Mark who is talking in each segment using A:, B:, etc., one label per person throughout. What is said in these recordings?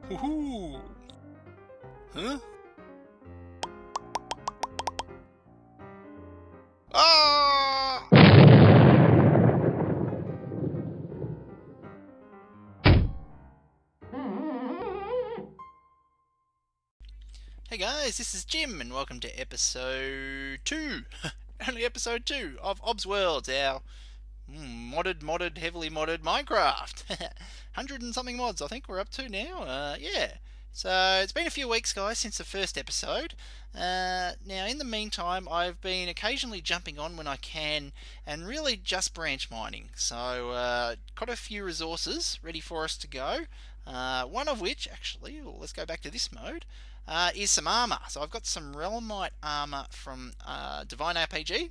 A: Woohoo! Huh? Ah! Hey guys, this is Jim, and welcome to episode 2, only episode 2 of ObsWorlds, our heavily modded Minecraft. 100 and something mods I think we're up to now, yeah. So it's been a few weeks, guys, since the first episode. Now, in the meantime, I've been occasionally jumping on when I can and really just branch mining. So, got a few resources ready for us to go. One of which, actually, let's go back to this mode, is some armour. So I've got some Realmite armour from Divine RPG.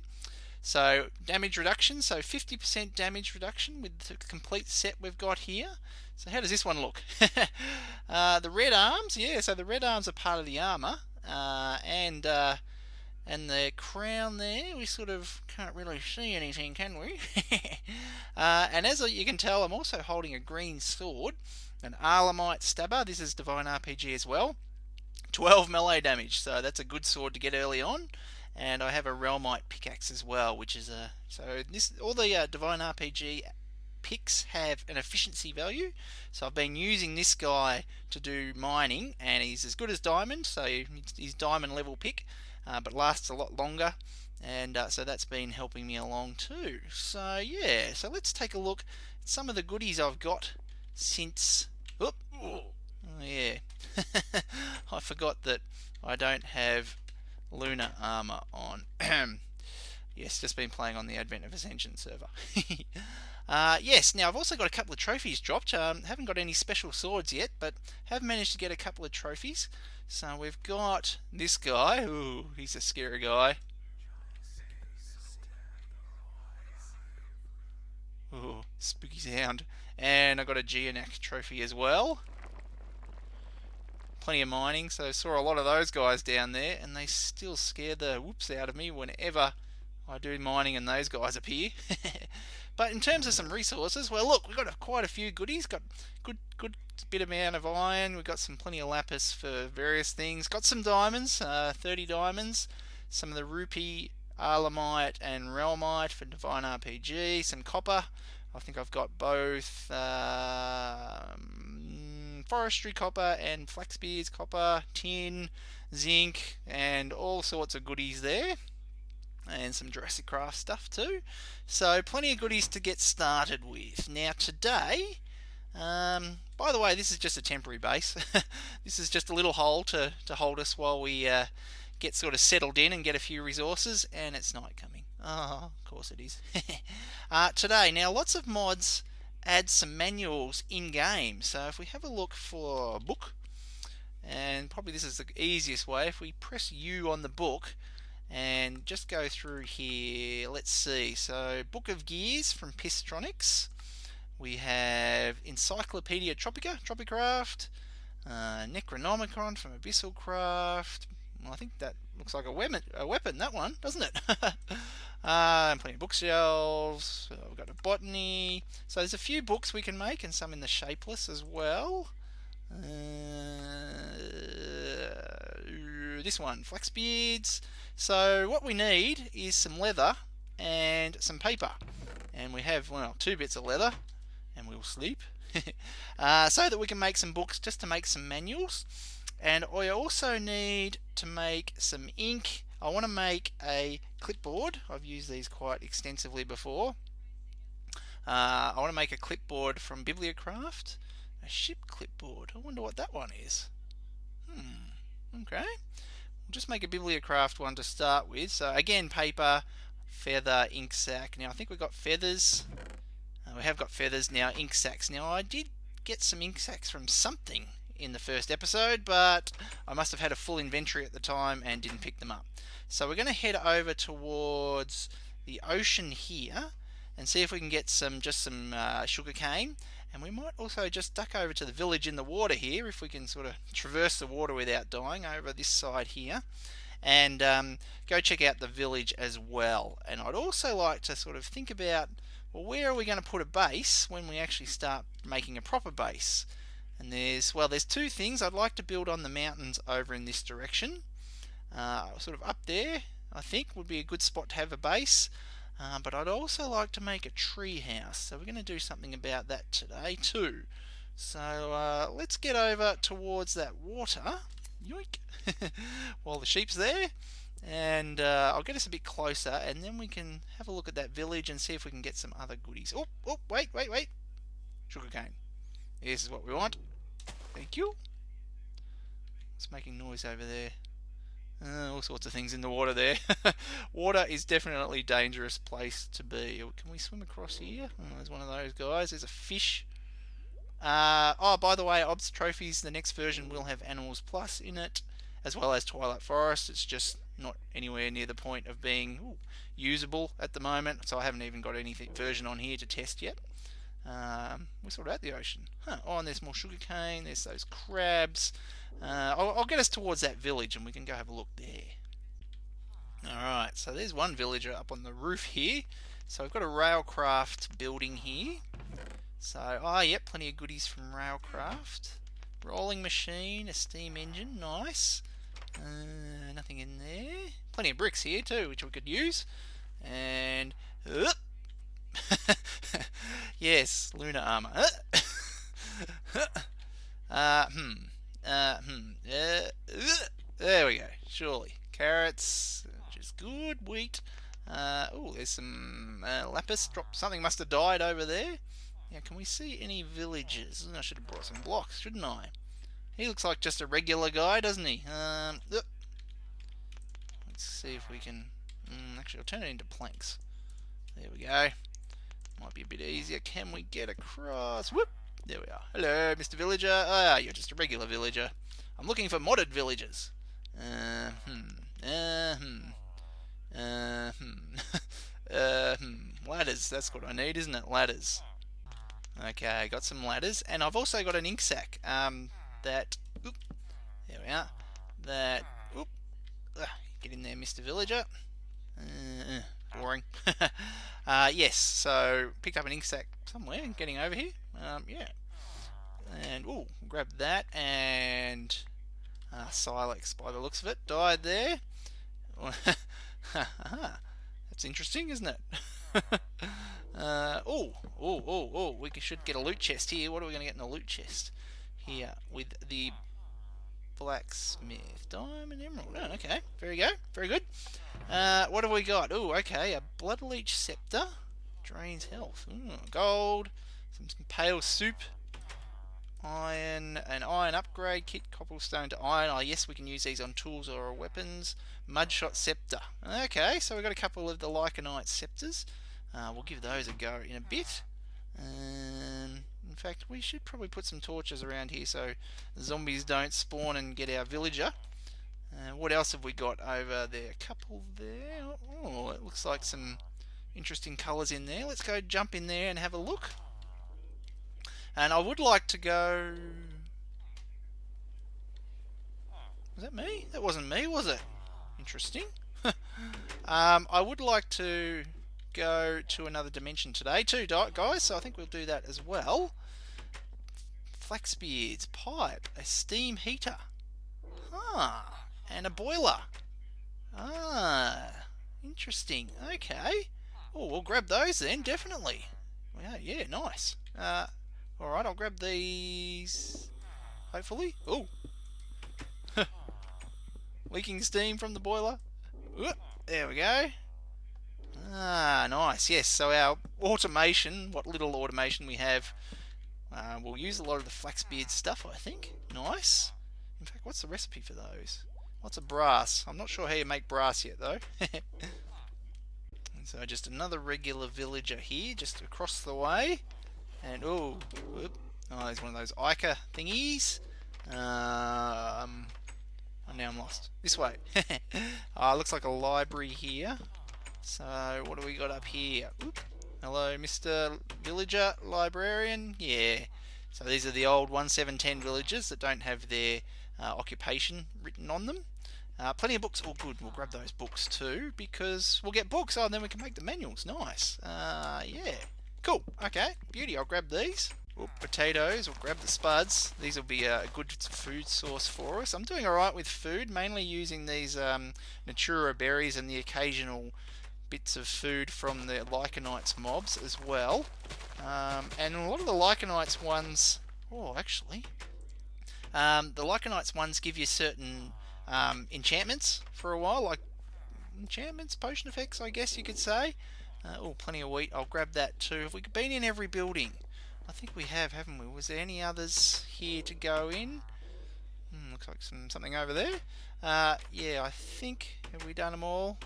A: So damage reduction, so 50% damage reduction with the complete set we've got here. So how does this one look? The red arms, yeah, so the red arms are part of the armour. And the crown there, we sort of can't really see anything, can we? And as you can tell, I'm also holding a green sword, an Arlemite stabber. This is Divine RPG as well. 12 melee damage, so that's a good sword to get early on. And I have a Realmite pickaxe as well, which is all the Divine RPG picks have an efficiency value. So I've been using this guy to do mining, and he's as good as diamond, so he's diamond level pick, but lasts a lot longer. And so that's been helping me along too. So yeah, so let's take a look at some of the goodies I've got since. Oh yeah, I forgot that I don't have lunar armor on. Yes, just been playing on the Advent of Ascension server. Yes, now I've also got a couple of trophies dropped. Haven't got any special swords yet, but have managed to get a couple of trophies. So we've got this guy. Ooh, he's a scary guy. Ooh, spooky sound. And I got a Geonac trophy as well. Plenty of mining, so saw a lot of those guys down there, and they still scare the whoops out of me whenever I do mining and those guys appear. But in terms of some resources, well, look, we've got quite a few goodies. Got good bit amount of iron. We've got some plenty of lapis for various things. Got some diamonds, 30 diamonds. Some of the rupee, Arlemite, and Realmite for Divine RPG. Some copper. I think I've got both forestry copper and flaxbeards copper, tin, zinc, and all sorts of goodies there. And some Jurassic Craft stuff too. So plenty of goodies to get started with. Now today, by the way, this is just a temporary base. This is just a little hole to hold us while we get sort of settled in and get a few resources, and it's night coming. Oh, of course it is. Today, now lots of mods add some manuals in game. So if we have a look for a book, and probably this is the easiest way, if we press U on the book and just go through here, let's see. So Book of Gears from Pistronics. We have Encyclopedia Tropicraft, Necronomicon from Abyssal Craft. Well, I think that looks like a weapon, that one, doesn't it? And plenty of bookshelves. We've got a botany. So there's a few books we can make, and some in the shapeless as well. This one, Flaxbeards. So what we need is some leather and some paper. And we have, well, 2 bits of leather, and we'll sleep. So that we can make some books, just to make some manuals. And I also need to make some ink. I want to make a clipboard. I've used these quite extensively before. I want to make a clipboard from Bibliocraft. A ship clipboard. I wonder what that one is. Okay. We'll just make a Bibliocraft one to start with. So again, paper, feather, ink sac. Now I think we've got feathers. We have got feathers now, ink sacs. Now I did get some ink sacs from something in the first episode, but I must have had a full inventory at the time and didn't pick them up. So we're going to head over towards the ocean here and see if we can get some sugar cane, and we might also just duck over to the village in the water here, if we can sort of traverse the water without dying, over this side here, and go check out the village as well. And I'd also like to sort of think about, well, where are we going to put a base when we actually start making a proper base? And there's two things. I'd like to build on the mountains over in this direction. Sort of up there, I think, would be a good spot to have a base. But I'd also like to make a tree house. So we're going to do something about that today too. So let's get over towards that water. Yoink! While the sheep's there. And I'll get us a bit closer, and then we can have a look at that village and see if we can get some other goodies. Oh, wait. Sugarcane. This is what we want. Thank you. It's making noise over there. All sorts of things in the water there. Water is definitely a dangerous place to be. Can we swim across here? Oh, there's one of those guys. There's a fish. Oh, by the way, Obs Trophies, the next version will have Animals Plus in it, as well as Twilight Forest. It's just not anywhere near the point of being usable at the moment, so I haven't even got any version on here to test yet. We're sort of at the ocean. Oh, and there's more sugarcane. There's those crabs. I'll get us towards that village and we can go have a look there. Alright, so there's one villager up on the roof here. So we've got a railcraft building here. So, yep, plenty of goodies from railcraft. Rolling machine, a steam engine, nice. Nothing in there. Plenty of bricks here too, which we could use. And yes, lunar armor. There we go. Surely carrots, which is good. Wheat. Oh, there's some lapis. Something must have died over there. Now, can we see any villages? I should have brought some blocks, shouldn't I? He looks like just a regular guy, doesn't he? Let's see if we can... actually, I'll turn it into planks. There we go. Might be a bit easier. Can we get across? Whoop! There we are. Hello, Mr. Villager. You're just a regular villager. I'm looking for modded villagers. Ladders. That's what I need, isn't it? Ladders. Okay, got some ladders, and I've also got an ink sack. There we are. Get in there, Mr. Villager. Boring. Yes, so picked up an ink sack somewhere, getting over here. Yeah. And, grab that, and Silex, by the looks of it, died there. That's interesting, isn't it? We should get a loot chest here. What are we going to get in a loot chest? Here, with the blacksmith. Diamond, emerald. Oh, okay, very good. What have we got? Okay, a blood leech scepter. Drains health. Gold. Some pale soup. Iron, an iron upgrade kit, cobblestone to iron. Yes, we can use these on tools or weapons. Mudshot scepter. Okay, so we've got a couple of the Lycanite scepters. We'll give those a go in a bit. In fact, we should probably put some torches around here so zombies don't spawn and get our villager. What else have we got over there? A couple there. Oh, it looks like some interesting colours in there. Let's go jump in there and have a look. And I would like to go... Was that me? That wasn't me, was it? Interesting. I would like to go to another dimension today too, guys, so I think we'll do that as well. Flaxbeards, pipe, a steam heater. And a boiler. Interesting. Okay. We'll grab those then, definitely. Yeah, nice. Alright, I'll grab these, hopefully. Leaking steam from the boiler. There we go. Nice. Yes, so our automation, what little automation we have, we'll use a lot of the flaxbeard stuff, I think. Nice. In fact, what's the recipe for those? Lots of brass. I'm not sure how you make brass yet, though. And so just another regular villager here, just across the way. And there's one of those Ica thingies. Now I'm lost. This way. Looks like a library here. So what do we got up here? Hello, Mr. Villager Librarian. Yeah. So these are the old 1710 villagers that don't have their occupation written on them. Plenty of books. Good. We'll grab those books too because we'll get books. And then we can make the manuals. Nice. Yeah. Cool. Okay. Beauty. I'll grab these. potatoes. We'll grab the spuds. These will be a good food source for us. I'm doing alright with food, mainly using these Natura berries and the occasional bits of food from the Lycanites mobs as well. And a lot of the Lycanites ones... Oh, actually... the Lycanites ones give you certain enchantments for a while, like enchantments, potion effects, I guess you could say. Oh, plenty of wheat. I'll grab that too. Have we been in every building? I think we have, haven't we? Was there any others here to go in? Looks like something over there. Yeah, I think... Have we done them all?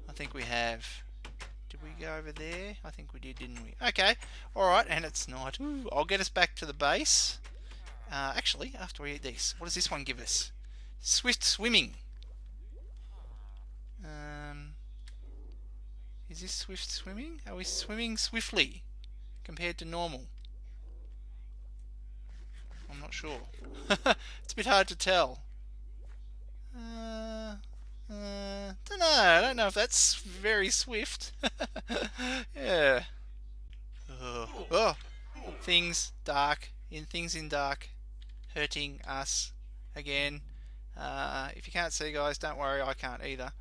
A: I think we have. Did we go over there? I think we did, didn't we? Okay. Alright, and it's night. Ooh, I'll get us back to the base. Actually, after we eat this, what does this one give us? Swift swimming. Is this swift swimming? Are we swimming swiftly compared to normal? I'm not sure. It's a bit hard to tell. Don't know. I don't know if that's very swift. Yeah. Oh, things dark. Things in dark, hurting us again. If you can't see, guys, don't worry. I can't either.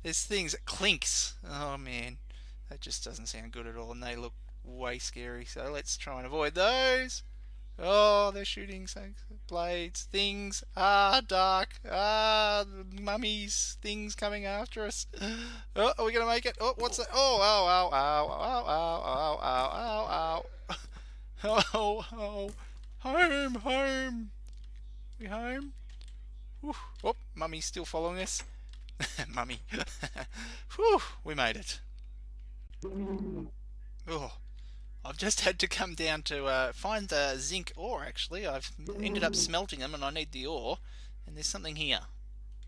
A: There's things that clinks. Oh man, that just doesn't sound good at all, and they look way scary. So let's try and avoid those. Oh, they're shooting blades. Things are dark. Mummies. Things coming after us. Oh, are we gonna make it? Oh, what's that? Oh, ow, ow, ow, ow, ow, ow, ow, ow. Oh, home, home. We home? Whew. Oh, Mummy's still following us. Mummy. Whew, we made it. Oh, I've just had to come down to find the zinc ore, actually. I've ended up smelting them and I need the ore. And there's something here.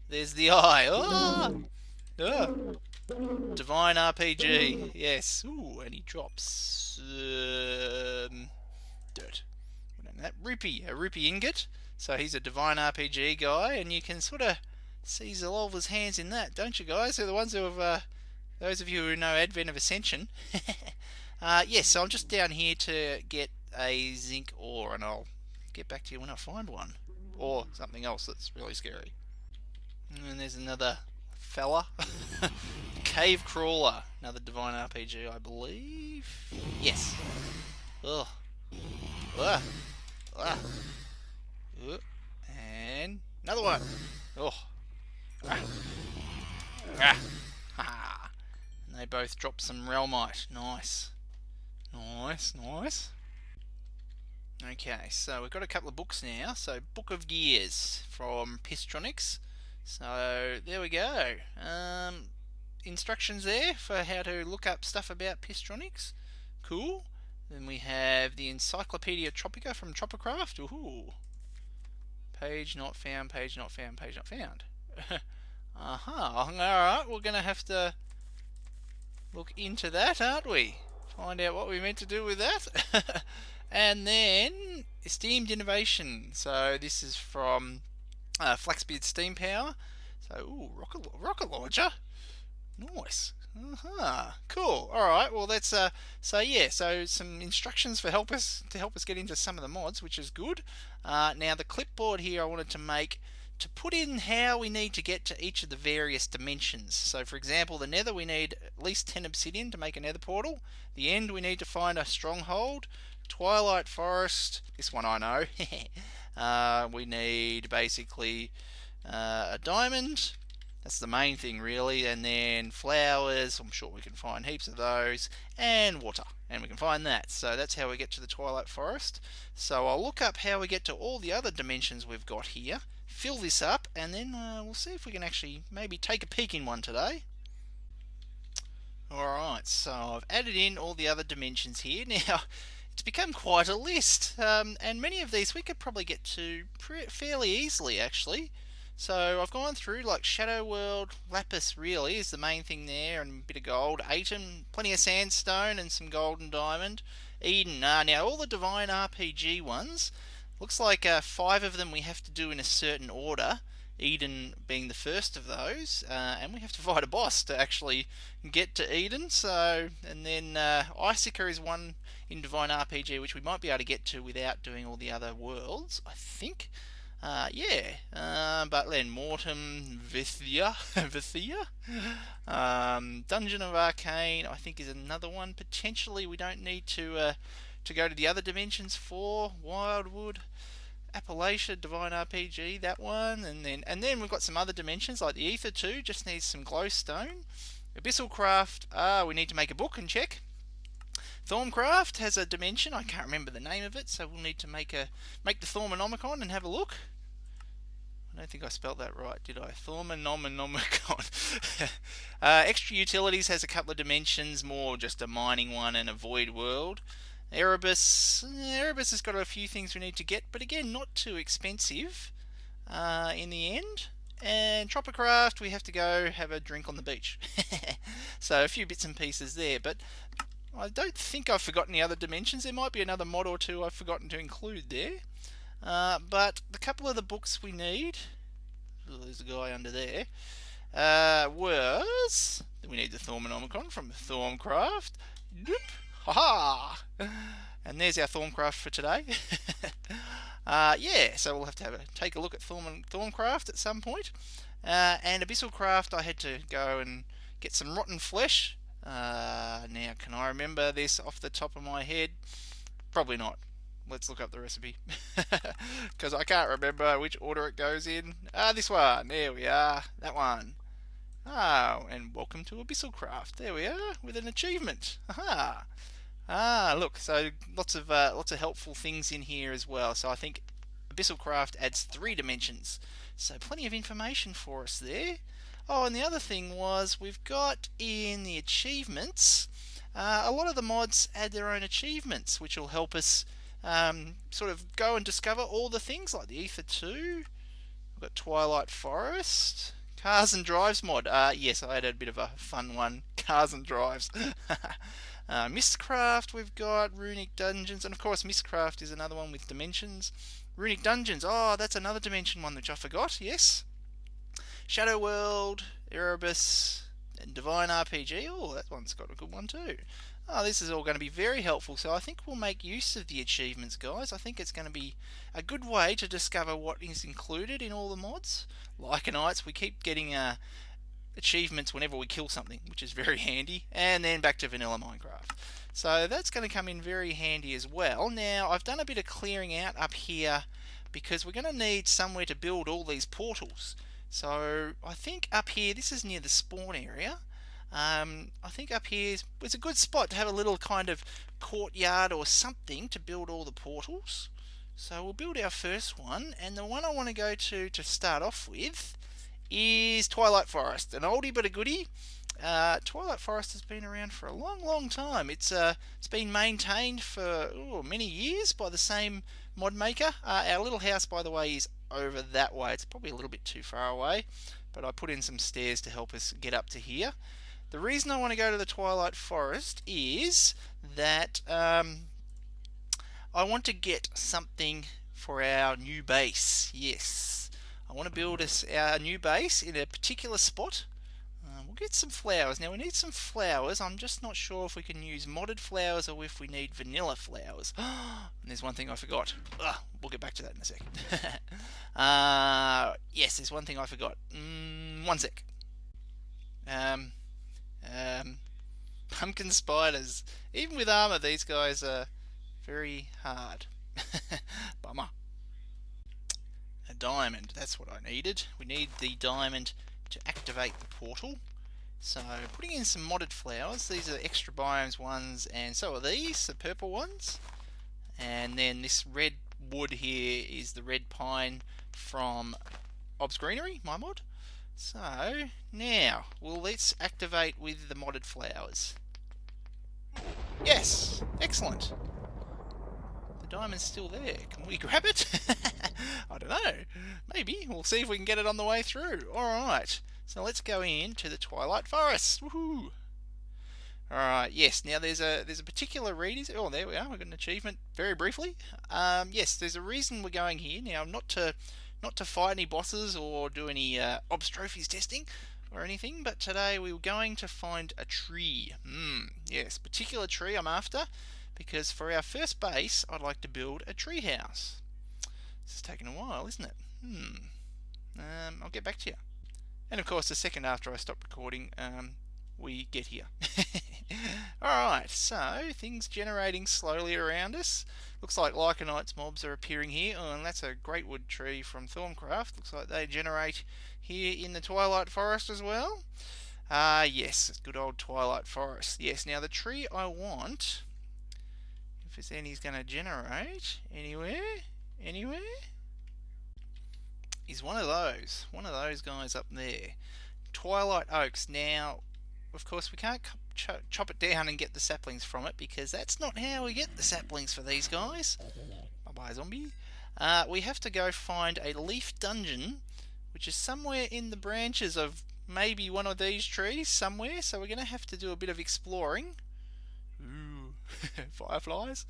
A: There's the eye. Oh! Oh. Divine RPG. Yes. Ooh, and he drops... dirt. That rupee, a rupee ingot. So he's a divine RPG guy, and you can sort of see Zolva's hands in that, don't you guys? They're the ones who have, those of you who know Advent of Ascension. Yes, so I'm just down here to get a zinc ore, and I'll get back to you when I find one. Or something else that's really scary. And there's another fella. Cave Crawler, another divine RPG, I believe. Yes. Ugh. Ugh. Ugh. And another one. Oh. And they both drop some realmite. Nice. Nice, nice. Okay, so we've got a couple of books now. So, Book of Gears from Pistronics. So, there we go. Instructions there for how to look up stuff about Pistronics. Cool. Then we have the Encyclopedia Tropica from Tropicraft. Ooh. Page not found, page not found, page not found. Alright, we're going to have to look into that, aren't we? Find out what we meant to do with that. And then, Esteemed Innovation. So this is from Flaxbeard Steam Power. So, ooh, rocket launcher. Nice. Cool. Alright, well that's so yeah, so some instructions for help us get into some of the mods, which is good. Now the clipboard here I wanted to make to put in how we need to get to each of the various dimensions. So for example, the nether we need at least 10 obsidian to make a nether portal. The end we need to find a stronghold. Twilight Forest, this one I know. We need basically a diamond. That's the main thing really, and then flowers, I'm sure we can find heaps of those, and water, and we can find that. So that's how we get to the Twilight Forest. So I'll look up how we get to all the other dimensions we've got here, fill this up, and then we'll see if we can actually maybe take a peek in one today. Alright, so I've added in all the other dimensions here. Now, it's become quite a list, and many of these we could probably get to fairly easily actually. So I've gone through like Shadow World, Lapis really is the main thing there, and a bit of gold. Atom, plenty of sandstone and some gold and diamond. Eden, now all the Divine RPG ones, looks like 5 of them we have to do in a certain order. Eden being the first of those, and we have to fight a boss to actually get to Eden. So, and then Icica is one in Divine RPG, which we might be able to get to without doing all the other worlds, I think. But then Mortem, Vithia, Dungeon of Arcane, I think is another one. Potentially, we don't need to go to the other dimensions for Wildwood, Appalachia, Divine RPG, that one, and then we've got some other dimensions like the E02, just needs some glowstone. Abyssal Craft, we need to make a book and check. Thorncraft has a dimension, I can't remember the name of it, so we'll need to make the Thormonomicon and have a look. I don't think I spelt that right, did I? Thormonomicon. Extra Utilities has a couple of dimensions, more just a mining one and a void world. Erebus has got a few things we need to get, but again, not too expensive in the end. And Tropicraft, we have to go have a drink on the beach. So a few bits and pieces there, but I don't think I've forgotten the other dimensions. There might be another mod or two I've forgotten to include there. But a couple of the books we need, there's a guy under there, was, we need the Thormonomicon from Thorncraft. Haha! And there's our Thorncraft for today. So we'll have to take a look at Thorncraft at some point. And Abyssal Craft, I had to go and get some rotten flesh. Now, can I remember this off the top of my head? Probably not. Let's look up the recipe. Because I can't remember which order it goes in. This one. There we are. That one. Oh, and welcome to Abyssal Craft. There we are, with an achievement. Aha! Look, so lots of helpful things in here as well. So I think Abyssal Craft adds 3 dimensions. So plenty of information for us there. Oh, and the other thing was we've got in the achievements, a lot of the mods add their own achievements, which will help us sort of go and discover all the things like the E02. We've got Twilight Forest. Cars and Drives mod. Yes, I had a bit of a fun one. Cars and Drives. Mistcraft we've got. Runic Dungeons. And of course Mistcraft is another one with dimensions. Runic Dungeons. Oh, that's another dimension one which I forgot. Yes. Shadow World. Erebus. And Divine RPG. Oh, that one's got a good one too. Oh, this is all going to be very helpful, so I think we'll make use of the achievements, guys. I think it's going to be a good way to discover what is included in all the mods. Lycanites, we keep getting achievements whenever we kill something, which is very handy. And then back to vanilla Minecraft. So that's going to come in very handy as well. Now, I've done a bit of clearing out up here because we're going to need somewhere to build all these portals. So I think up here, this is near the spawn area. I think up here is a good spot to have a little kind of courtyard or something to build all the portals. So we'll build our first one, and the one I want to go to start off with is Twilight Forest, an oldie but a goodie. Twilight Forest has been around for a long time. It's been maintained for many years by the same mod maker. Our little house, by the way, is over that way. It's probably a little bit too far away, but I put in some stairs to help us get up to here. The reason I want to go to the Twilight Forest is that I want to get something for our new base. Yes, I want to build our new base in a particular spot. We'll get some flowers. Now we need some flowers. I'm just not sure if we can use modded flowers or if we need vanilla flowers. And there's one thing I forgot. We'll get back to that in a sec. Yes, there's one thing I forgot. One sec. Pumpkin spiders. Even with armor, these guys are very hard. Bummer. A diamond, that's what I needed. We need the diamond to activate the portal. So, putting in some modded flowers. These are extra biomes ones, and so are these, the purple ones. And then this red wood here is the red pine from Ob's Greenery, my mod. So, now, let's activate with the modded flowers. Yes! Excellent! The diamond's still there. Can we grab it? I don't know. Maybe. We'll see if we can get it on the way through. Alright. So let's go into the Twilight Forest. Woohoo! Alright, yes. Now there's a particular reason. Oh, there we are. We've got an achievement very briefly. Yes, there's a reason we're going here. Now, not to fight any bosses or do any Obs Trophies testing or anything, but today we were going to find a tree. Yes, particular tree I'm after, because for our first base, I'd like to build a treehouse. This is taking a while, isn't it? I'll get back to you. And of course, the second after I stop recording, we get here. Alright, so things generating slowly around us. Looks like Lycanites mobs are appearing here. Oh, and that's a great wood tree from Thorncraft. Looks like they generate here in the Twilight Forest as well. Yes, good old Twilight Forest. Yes, now the tree I want, if there's any's going to generate anywhere, is one of those guys up there. Twilight Oaks. Now, of course, we can't chop it down and get the saplings from it, because that's not how we get the saplings for these guys. Bye-bye, zombie. We have to go find a leaf dungeon, which is somewhere in the branches of maybe one of these trees somewhere, so we're going to have to do a bit of exploring. Ooh, fireflies.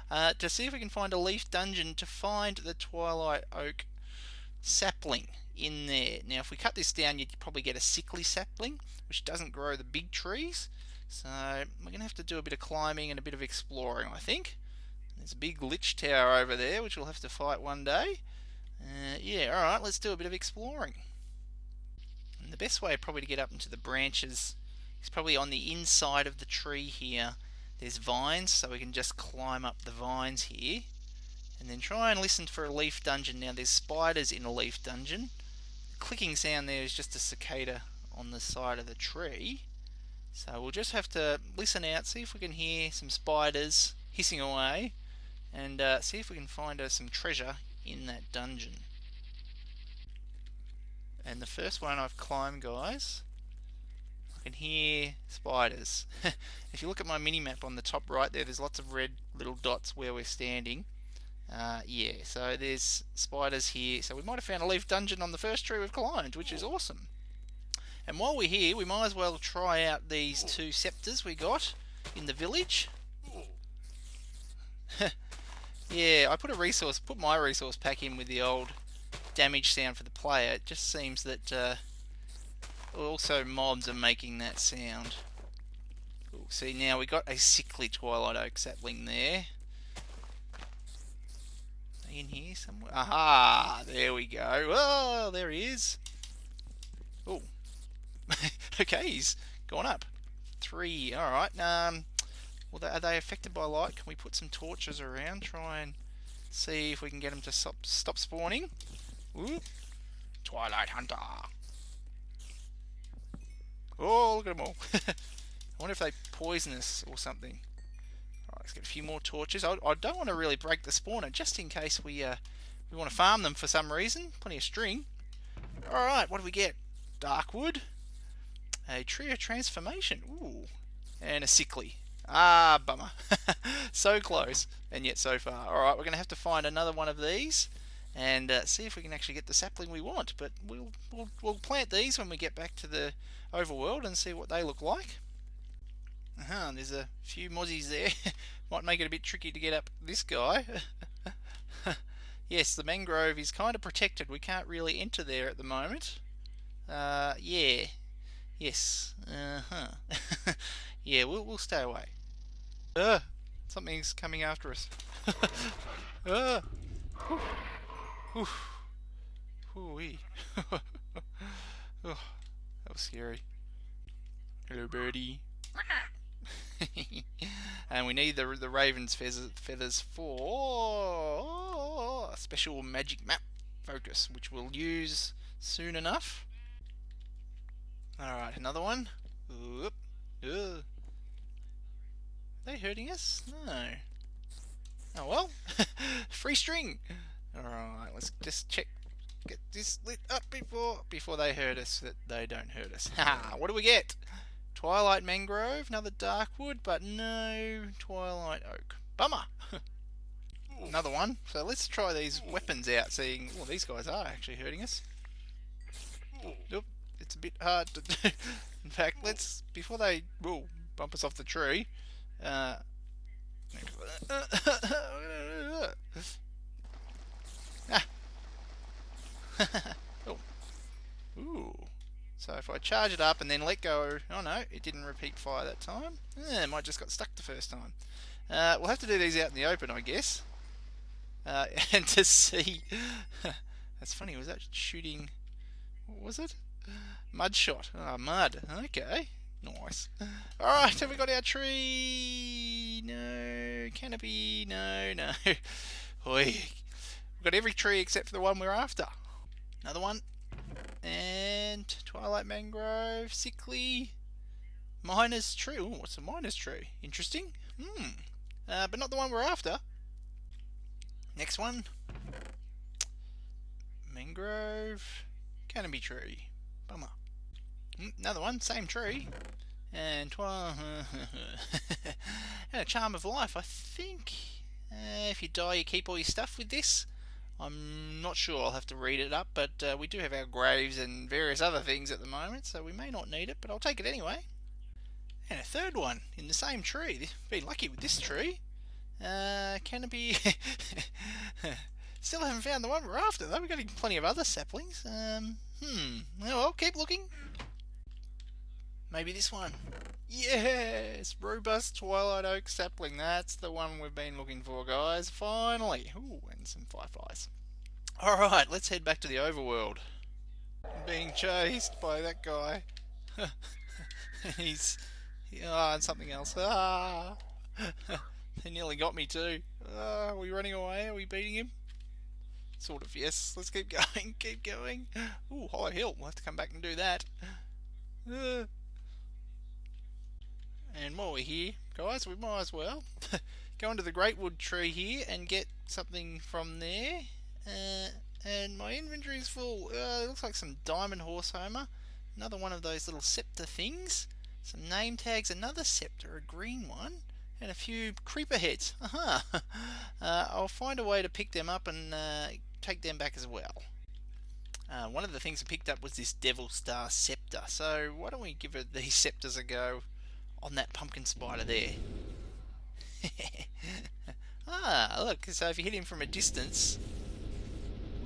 A: To see if we can find a leaf dungeon to find the Twilight Oak sapling in there. Now, if we cut this down, you'd probably get a sickly sapling, which doesn't grow the big trees. So we're going to have to do a bit of climbing and a bit of exploring, I think. There's a big lich tower over there, which we'll have to fight one day. Yeah, alright, let's do a bit of exploring. And the best way probably to get up into the branches is probably on the inside of the tree here. There's vines, so we can just climb up the vines here. And then try and listen for a leaf dungeon. Now, there's spiders in a leaf dungeon. The clicking sound there is just a cicada on the side of the tree. So we'll just have to listen out, see if we can hear some spiders hissing away, and see if we can find some treasure in that dungeon. And the first one I've climbed, guys, I can hear spiders. If you look at my mini-map on the top right there's lots of red little dots where we're standing. Yeah, so there's spiders here. So we might have found a leaf dungeon on the first tree we've climbed, which is awesome. And while we're here, we might as well try out these two scepters we got in the village. Yeah, I put my resource pack in with the old damage sound for the player. It just seems that also mobs are making that sound. Ooh, see, now we got a sickly Twilight Oak sapling there. In here somewhere. Aha! There we go. Oh, there he is. Oh. Okay, he's gone up. 3. Alright. Well, are they affected by light? Can we put some torches around? Try and see if we can get them to stop spawning. Ooh. Twilight Hunter. Oh, look at them all. I wonder if they poison us or something. Let's get a few more torches. I don't want to really break the spawner, just in case we want to farm them for some reason. Plenty of string. Alright, what do we get? Dark wood. A tree of transformation. Ooh. And a sickly. Ah, bummer. So close, and yet so far. Alright, we're going to have to find another one of these and see if we can actually get the sapling we want. But we'll plant these when we get back to the overworld and see what they look like. There's a few mozzies there. Might make it a bit tricky to get up this guy. Yes, the mangrove is kind of protected. We can't really enter there at the moment. Yeah. Yes. Yeah, we'll stay away. Something's coming after us. Ooh-wee. Oh, that was scary. Hello, birdie. And we need the raven's feathers for a special magic map focus, which we'll use soon enough. Alright, another one. Oop. Are they hurting us? No. Oh well. Free string. Alright, let's just check. Get this lit up before they hurt us, so that they don't hurt us. Ha! What do we get? Twilight mangrove, another dark wood, but no Twilight oak. Bummer! Another one. So let's try these weapons out, seeing, well, these guys are actually hurting us. Oop, it's a bit hard to do. In fact, let's, before they bump us off the tree, ah. Oh. Ooh. So if I charge it up and then let go, oh no, it didn't repeat fire that time. It might just got stuck the first time. We'll have to do these out in the open, I guess. And to see... That's funny, was that shooting... What was it? Mud shot. Oh, mud. Okay. Nice. Alright, have we got our tree? No. Canopy? No, no. Oi. We've got every tree except for the one we're after. Another one. And Twilight Mangrove. Sickly. Miner's tree. Oh, what's a miner's tree? Interesting. But not the one we're after. Next one. Mangrove. Canopy tree. Bummer. Another one, same tree. And and a charm of life. I think if you die, you keep all your stuff with this. I'm not sure. I'll have to read it up, but we do have our graves and various other things at the moment, so we may not need it, but I'll take it anyway. And a third one in the same tree. Been lucky with this tree. Canopy. Still haven't found the one we're after though. We've got plenty of other saplings. Oh well, keep looking. Maybe this one. Yes! Robust Twilight Oak sapling. That's the one we've been looking for, guys. Finally. Ooh, and some fireflies. Alright, let's head back to the overworld. I'm being chased by that guy. And something else. He nearly got me too. Are we running away? Are we beating him? Sort of, yes. Let's keep going, keep going. Ooh, high hill. We'll have to come back and do that. And while we're here, guys, we might as well go into the Great Wood tree here and get something from there. And my inventory is full. It looks like some diamond horse homer. Another one of those little scepter things. Some name tags, another scepter, a green one. And a few creeper heads. I'll find a way to pick them up and take them back as well. One of the things I picked up was this Devil Star Scepter. So why don't we give these scepters a go on that pumpkin spider there. Look, so if you hit him from a distance...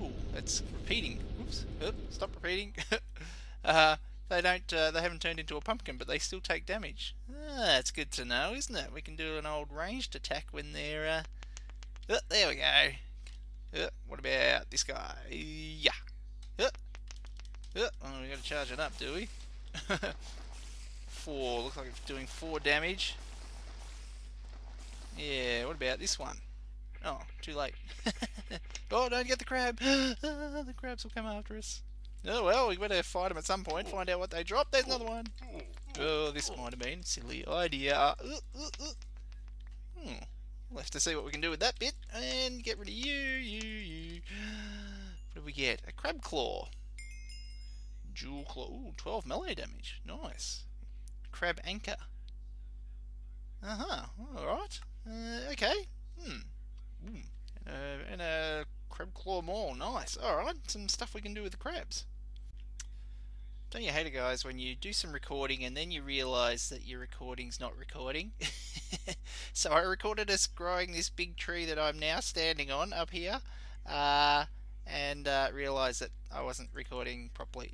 A: Ooh, that's repeating. Oops, stop repeating. They haven't turned into a pumpkin, but they still take damage. That's good to know, isn't it? We can do an old ranged attack when they're... there we go. What about this guy? Yeah. Oh, we got to charge it up, do we? 4. Looks like it's doing 4 damage. Yeah, what about this one? Oh, too late. Oh, don't get the crab. The crabs will come after us. Oh well, we better fight them at some point, find out what they drop. There's another one. Oh, this might have been a silly idea. We'll have to see what we can do with that bit. And get rid of you. What do we get? A crab claw. Jewel claw. Ooh, 12 melee damage. Nice. Crab anchor. Alright. Okay. And a crab claw maul. Nice. Alright, some stuff we can do with the crabs. Don't you hate it, guys, when you do some recording and then you realise that your recording's not recording? So I recorded us growing this big tree that I'm now standing on up here, and realised that I wasn't recording properly.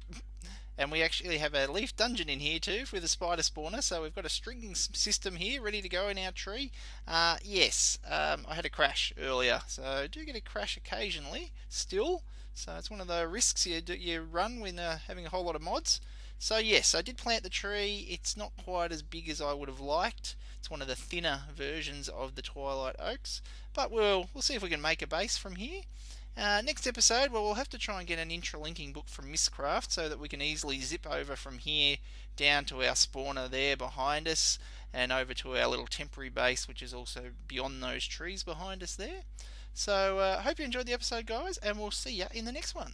A: And we actually have a leaf dungeon in here too with a spider spawner, so we've got a stringing system here ready to go in our tree. Yes, I had a crash earlier, so I do get a crash occasionally still. So it's one of the risks you run when having a whole lot of mods. So yes, I did plant the tree. It's not quite as big as I would have liked. It's one of the thinner versions of the Twilight Oaks, but we'll see if we can make a base from here. Next episode, well, we'll have to try and get an intralinking book from Mistcraft so that we can easily zip over from here down to our spawner there behind us and over to our little temporary base, which is also beyond those trees behind us there. So, hope you enjoyed the episode, guys, and we'll see you in the next one.